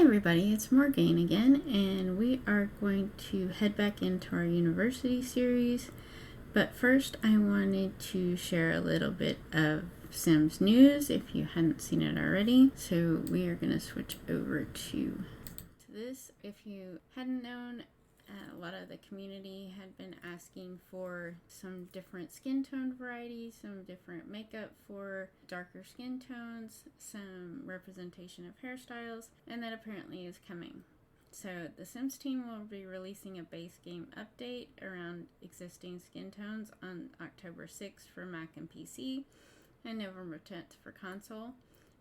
everybody, it's Morgane again, and we are going to head back into our university series. But first, I wanted to share a little bit of Sims news if you hadn't seen it already. So we are going to switch over to this. If you hadn't known, a lot of the community had been asking for some different skin tone varieties, some different makeup for darker skin tones, some representation of hairstyles, and that apparently is coming. So the Sims team will be releasing a base game update around existing skin tones on October 6th for Mac and PC and November 10th for console.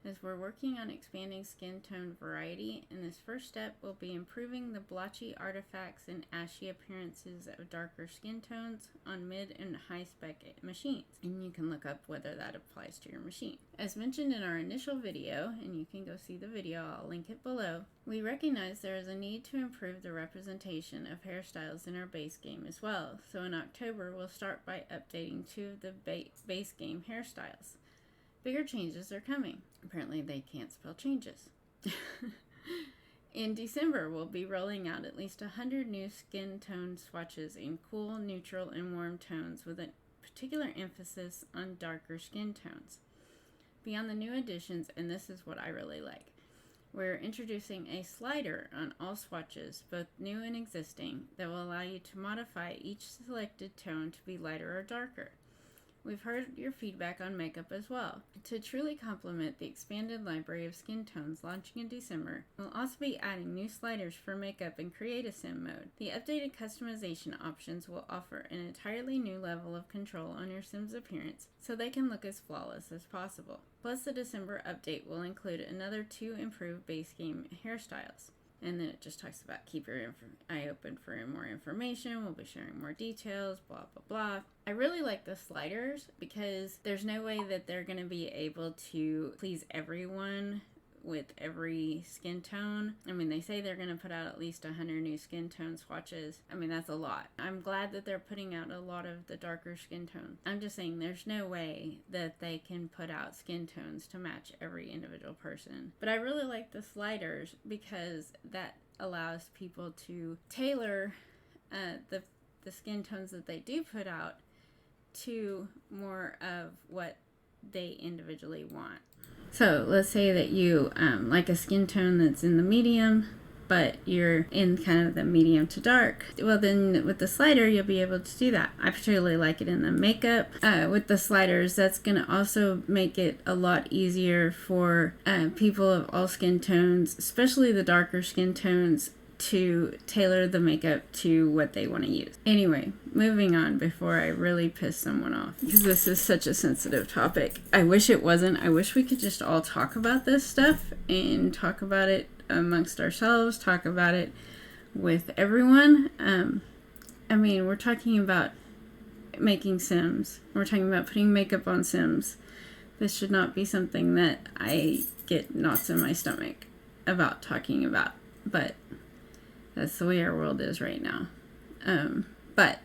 As we're working on expanding skin tone variety, and this first step will be improving the blotchy artifacts and ashy appearances of darker skin tones on mid and high spec machines, and you can look up whether that applies to your machine. As mentioned in our initial video, and you can go see the video, I'll link it below, we recognize there is a need to improve the representation of hairstyles in our base game as well, so in October we'll start by updating 2 of the base game hairstyles. Bigger changes are coming. Apparently they can't spell changes. In December, we'll be rolling out at least 100 new skin tone swatches in cool, neutral, and warm tones with a particular emphasis on darker skin tones. Beyond the new additions, and this is what I really like, we're introducing a slider on all swatches, both new and existing, that will allow you to modify each selected tone to be lighter or darker. We've heard your feedback on makeup as well. To truly complement the expanded library of skin tones launching in December, we'll also be adding new sliders for makeup and Create a Sim mode. The updated customization options will offer an entirely new level of control on your Sim's appearance so they can look as flawless as possible. Plus, the December update will include another 2 improved base game hairstyles. And then it just talks about keep your eye open for more information. We'll be sharing more details, blah, blah, blah. I really like the sliders because there's no way that they're going to be able to please everyone with every skin tone. I mean, they say they're going to put out at least 100 new skin tone swatches. I mean, that's a lot. I'm glad that they're putting out a lot of the darker skin tones. I'm just saying there's no way that they can put out skin tones to match every individual person. But I really like the sliders because that allows people to tailor the skin tones that they do put out to more of what they individually want. So let's say that you like a skin tone that's in the medium, but you're in kind of the medium to dark. Well, then with the slider, you'll be able to do that. I particularly like it in the makeup. With the sliders, that's going to also make it a lot easier for people of all skin tones, especially the darker skin tones, to tailor the makeup to what they want to use. Anyway, moving on before I really piss someone off, because this is such a sensitive topic. I wish it wasn't. I wish we could just all talk about this stuff and talk about it amongst ourselves, talk about it with everyone. I mean, we're talking about making Sims. We're talking about putting makeup on Sims. This should not be something that I get knots in my stomach about talking about, but that's the way our world is right now. But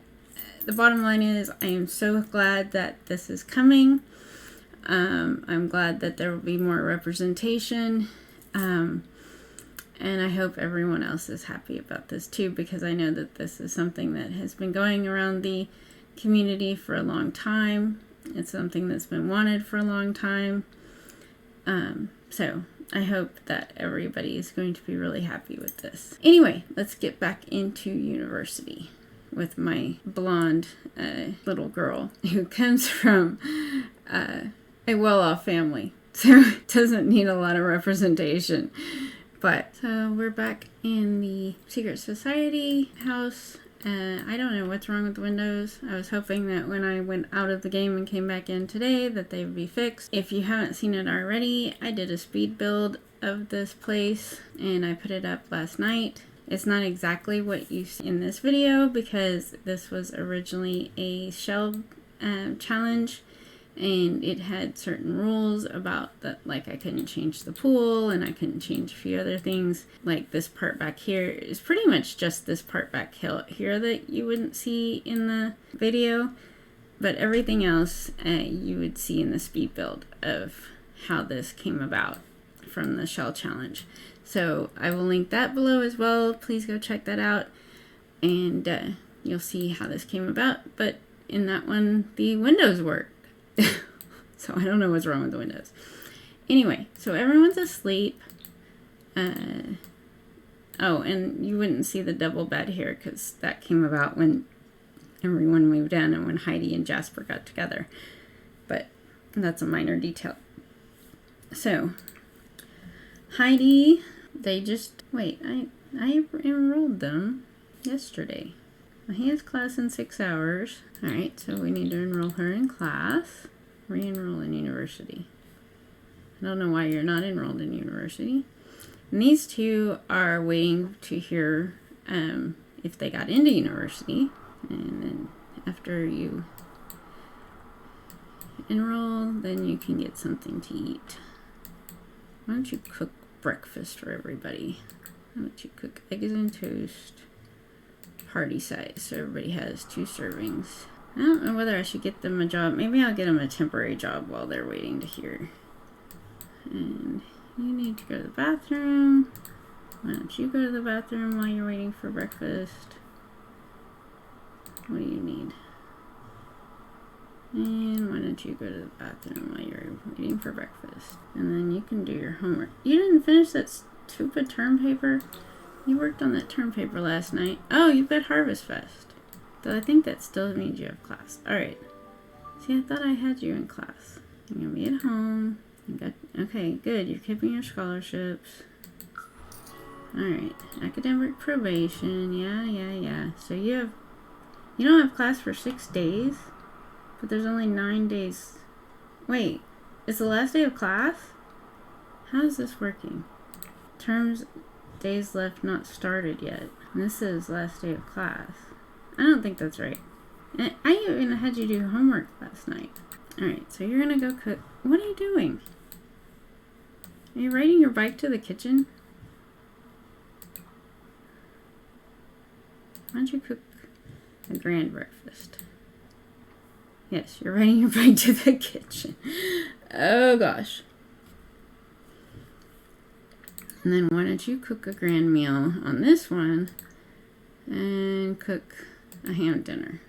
the bottom line is I am so glad that this is coming. I'm glad that there will be more representation. And I hope everyone else is happy about this too, because I know that this is something that has been going around the community for a long time. It's something that's been wanted for a long time. So I hope that everybody is going to be really happy with this. Anyway, let's get back into university with my blonde little girl who comes from a well-off family, so doesn't need a lot of representation. But so we're back in the Secret Society house. I don't know what's wrong with the windows. I was hoping that when I went out of the game and came back in today that they would be fixed. If you haven't seen it already, I did a speed build of this place and I put it up last night. It's not exactly what you see in this video because this was originally a shell challenge, and it had certain rules about that, like I couldn't change the pool and I couldn't change a few other things. Like this part back here is pretty much just this part back here that you wouldn't see in the video, but everything else you would see in the speed build of how this came about from the shell challenge. So I will link that below as well. Please go check that out, and you'll see how this came about. But in that one, the windows work. So I don't know what's wrong with the windows. Anyway, so everyone's asleep. Oh, and you wouldn't see the double bed here because that came about when everyone moved in and when Heidi and Jasper got together. But that's a minor detail. So, Heidi, they just, wait, I enrolled them yesterday. He has class in 6 hours. All right, so we need to enroll her in class. Re-enroll in university. I don't know why you're not enrolled in university. And these two are waiting to hear if they got into university. And then after you enroll, then you can get something to eat. Why don't you cook breakfast for everybody? Why don't you cook eggs and toast, party size, so everybody has 2 servings. I don't know whether I should get them a job. Maybe I'll get them a temporary job while they're waiting to hear. And you need to go to the bathroom. Why don't you go to the bathroom while you're waiting for breakfast? What do you need? And why don't you go to the bathroom while you're waiting for breakfast? And then you can do your homework. You didn't finish that stupid term paper? You worked on that term paper last night. Oh, you've got Harvest Fest. So I think that still means you have class. Alright. See, I thought I had you in class. You're going to be at home. Okay, good. You're keeping your scholarships. Alright. Academic probation. Yeah. So you don't have class for 6 days? But there's only 9 days. Wait, it's the last day of class? How is this working? Terms, days left not started yet. And this is last day of class. I don't think that's right. And I even had you do homework last night. Alright, so you're gonna go cook. What are you doing? Are you riding your bike to the kitchen? Why don't you cook a grand breakfast? Yes, you're riding your bike to the kitchen. Oh gosh. And then why don't you cook a grand meal on this one and cook a ham dinner?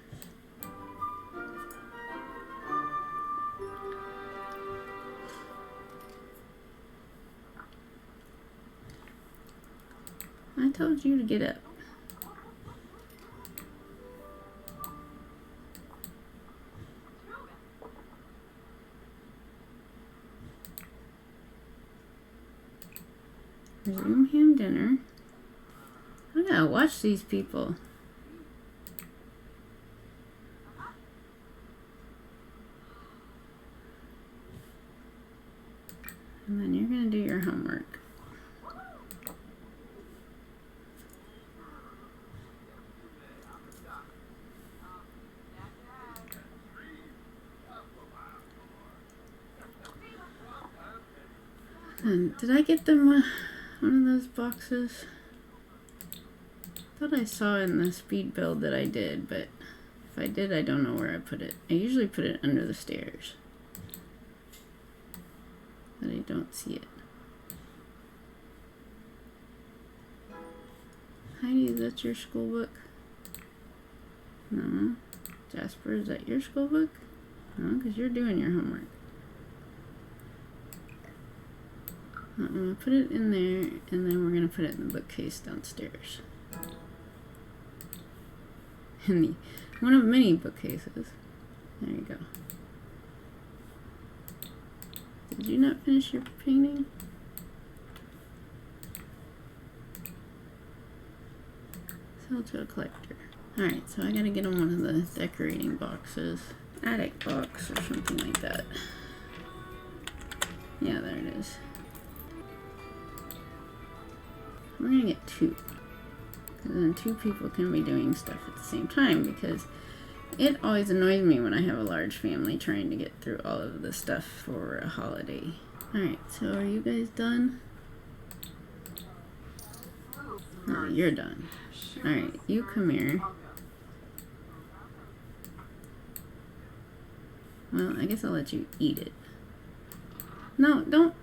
I told you to get up. Resume ham dinner. I gotta watch these people. And then you're gonna do your homework. And did I get them one of those boxes? I thought I saw in the speed build that I did, but if I did, I don't know where I put it. I usually put it under the stairs, but I don't see it. Heidi, is that your school book? No. Jasper, is that your school book? No, because you're doing your homework. I'm going to put it in there, and then we're going to put it in the bookcase downstairs. In the one of many bookcases. There you go. Did you not finish your painting? Sell to a collector. Alright, so I gotta get on one of the decorating boxes. Attic box or something like that. Yeah, there it is. We're gonna get 2. And then 2 people can be doing stuff at the same time, because it always annoys me when I have a large family trying to get through all of the stuff for a holiday. Alright, so are you guys done? Oh, you're done. Alright, you come here. Well, I guess I'll let you eat it. No, don't.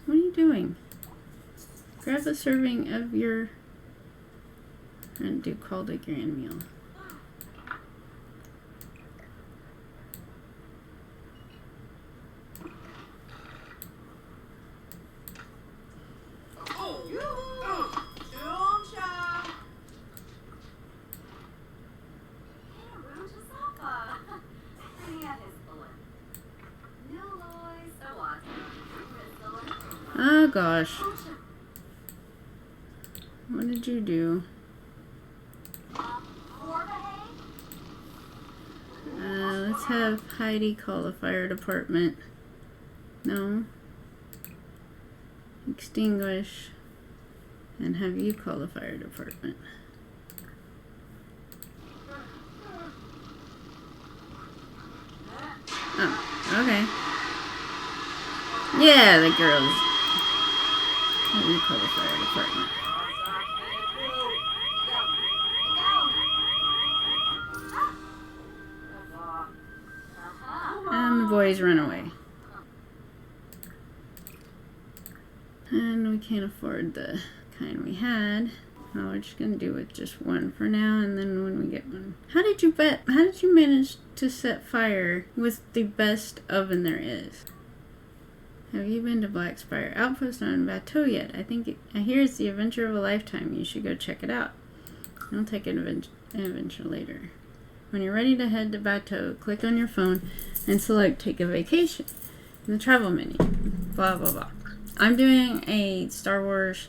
What are you doing? Grab a serving of your... and do call the grand meal. Oh gosh. What did you do? Let's have Heidi call the fire department. No. Extinguish. And have you call the fire department. Oh, okay. Yeah, the girls. Have you call the fire department. And the boys run away. And we can't afford the kind we had. Well, we're just gonna do with just one for now, and then when we get one. How did you manage to set fire with the best oven there is? Have you been to Black Spire Outpost on Bateau yet? I hear it's the adventure of a lifetime. You should go check it out. I'll take an adventure later. When you're ready to head to Bateau, click on your phone and select Take a Vacation in the travel menu. Blah, blah, blah. I'm doing a Star Wars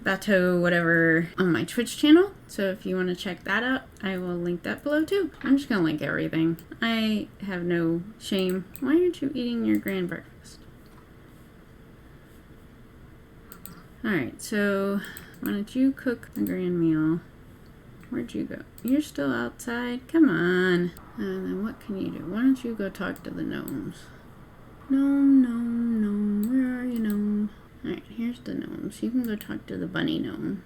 Bateau whatever on my Twitch channel. So if you want to check that out, I will link that below too. I'm just going to link everything. I have no shame. Why aren't you eating your grand breakfast? Alright, so why don't you cook a grand meal? Where'd you go? You're still outside? Come on. And then what can you do? Why don't you go talk to the gnomes? Gnome, where are you, gnome? Alright, here's the gnomes. You can go talk to the bunny gnome.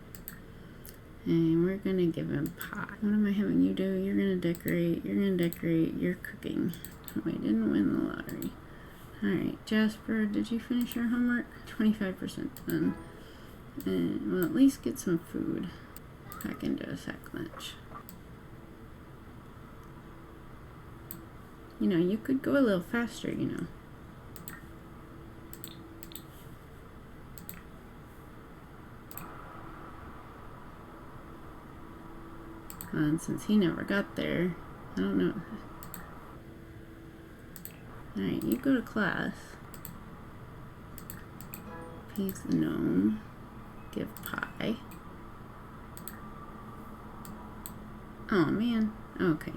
And we're gonna give him pie. What am I having you do? You're gonna decorate, you're cooking. Oh, I didn't win the lottery. Alright, Jasper, did you finish your homework? 25% done. And we'll at least get some food back into a sack lunch. You know, you could go a little faster, you know. And since he never got there, I don't know. Alright, you go to class. Appease the gnome. Give pie. Oh man. Okay.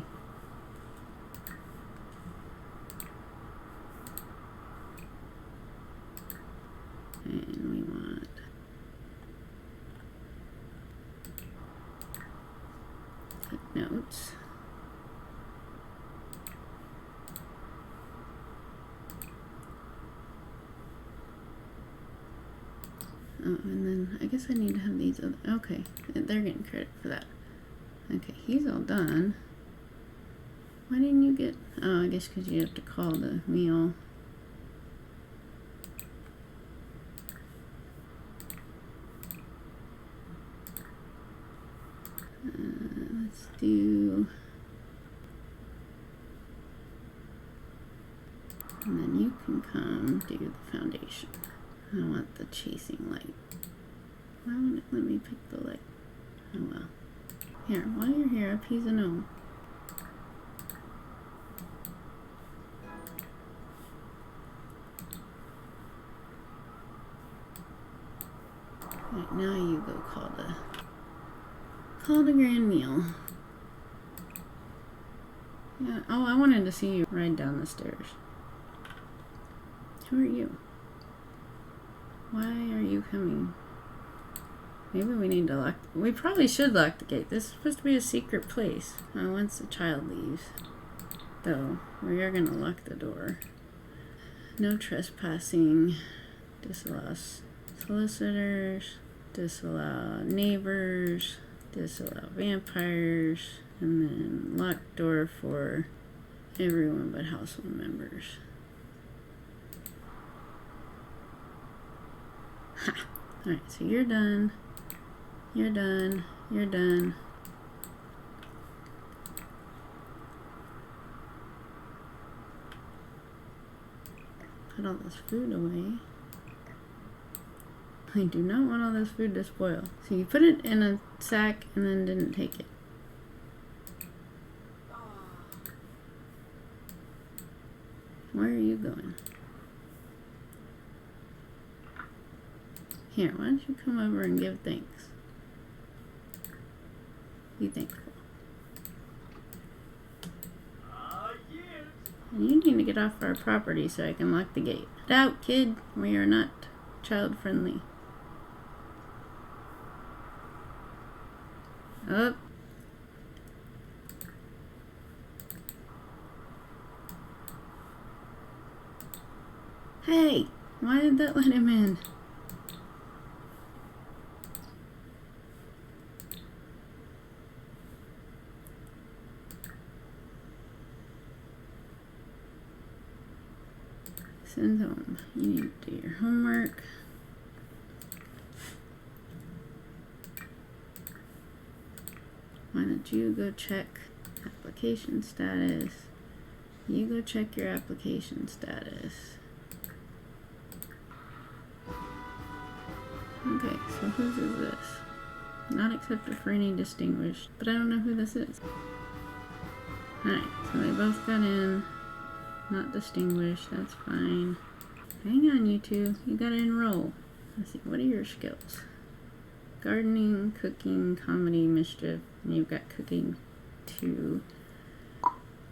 And we want take notes. Oh, and then I guess I need to have these other, okay, they're getting credit for that. Okay, he's all done. Why didn't you get, oh, I guess because you have to call the meal. Let's do, and then you can come do the foundation. I want the chasing light. Why won't it let me pick the light? Oh well. Here, while you're here, appease a gnome. Right, now you go call the grand meal. Yeah, oh, I wanted to see you ride down the stairs. Who are you? Why are you coming? Maybe we need to lock... We probably should lock the gate. This is supposed to be a secret place. Once the child leaves. Though, we are going to lock the door. No trespassing. Disallow solicitors. Disallow neighbors. Disallow vampires. And then lock door for everyone but household members. Alright, so you're done. You're done. You're done. Put all this food away. I do not want all this food to spoil. So you put it in a sack and then didn't take it. Where are you going? Here, why don't you come over and give thanks? Be thankful. And you need to get off our property so I can lock the gate. Get out, kid. We are not child friendly. Up. Hey, why did that let him in? Send home. You need to do your homework. Why don't you go check application status? You go check your application status. Okay, so whose is this? Not accepted for any distinguished, but I don't know who this is. Alright, so they both got in. Not distinguished, that's fine. Hang on, you two. You gotta enroll. Let's see, what are your skills? Gardening, cooking, comedy, mischief. And you've got cooking 2.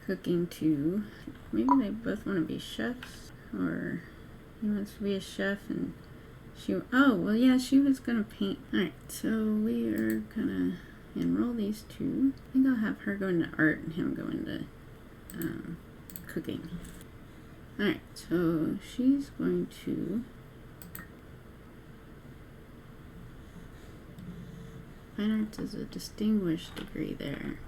Cooking 2. Maybe they both want to be chefs, or he wants to be a chef and she. Oh, well, yeah, she was gonna paint. Alright, so we are gonna enroll these two. I think I'll have her go into art and him go into cooking. Alright, so she's going to Fine Arts is a distinguished degree there.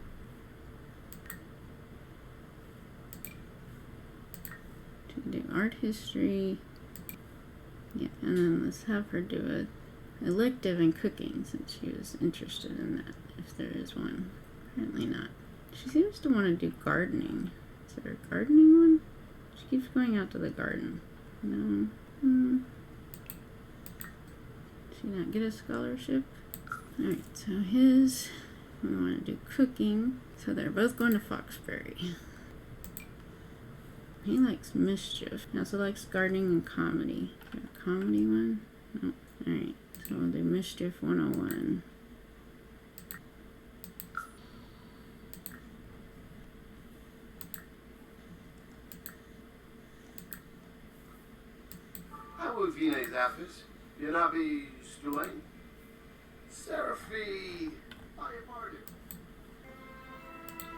To do art history. Yeah, and then let's have her do a elective in cooking since she was interested in that, if there is one. Apparently not. She seems to want to do gardening. Is there a gardening one? She keeps going out to the garden. No. She not get a scholarship? Alright, so his, we want to do cooking. So they're both going to Foxbury. He likes mischief. He also likes gardening and comedy. Is there a comedy one? No. Alright, so we'll do mischief 101. Winners Office. You'll not be Stulain. Seraphy. I am pardon.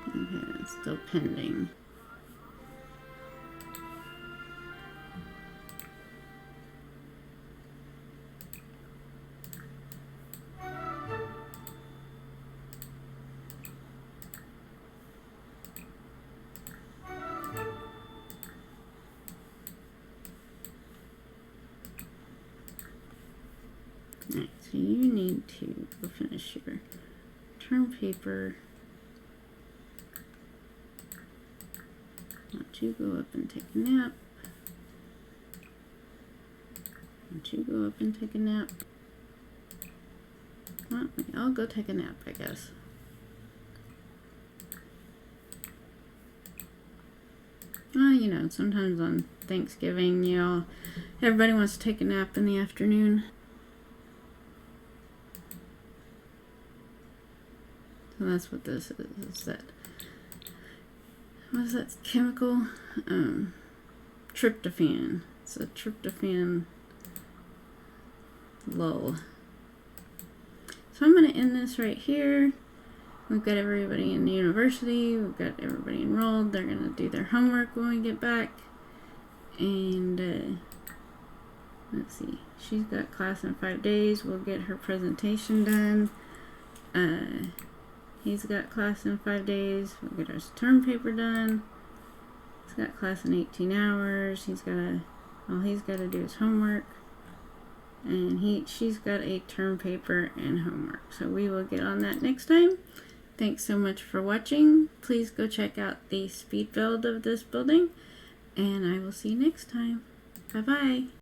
Okay, it's still pending. Alright, so you need to go finish your term paper. Why don't you go up and take a nap? Why don't you go up and take a nap? Well, I'll go take a nap, I guess. Well, you know, sometimes on Thanksgiving, everybody wants to take a nap in the afternoon. So that's what this is that, what is that chemical? Tryptophan. It's a tryptophan lull. So I'm going to end this right here. We've got everybody in the university. We've got everybody enrolled. They're going to do their homework when we get back. And let's see. She's got class in 5 days. We'll get her presentation done. He's got class in 5 days. We'll get our term paper done. He's got class in 18 hours. All he's got to do is homework. and she's got a term paper and homework. So we will get on that next time. Thanks so much for watching. Please go check out the speed build of this building, and I will see you next time. Bye-bye.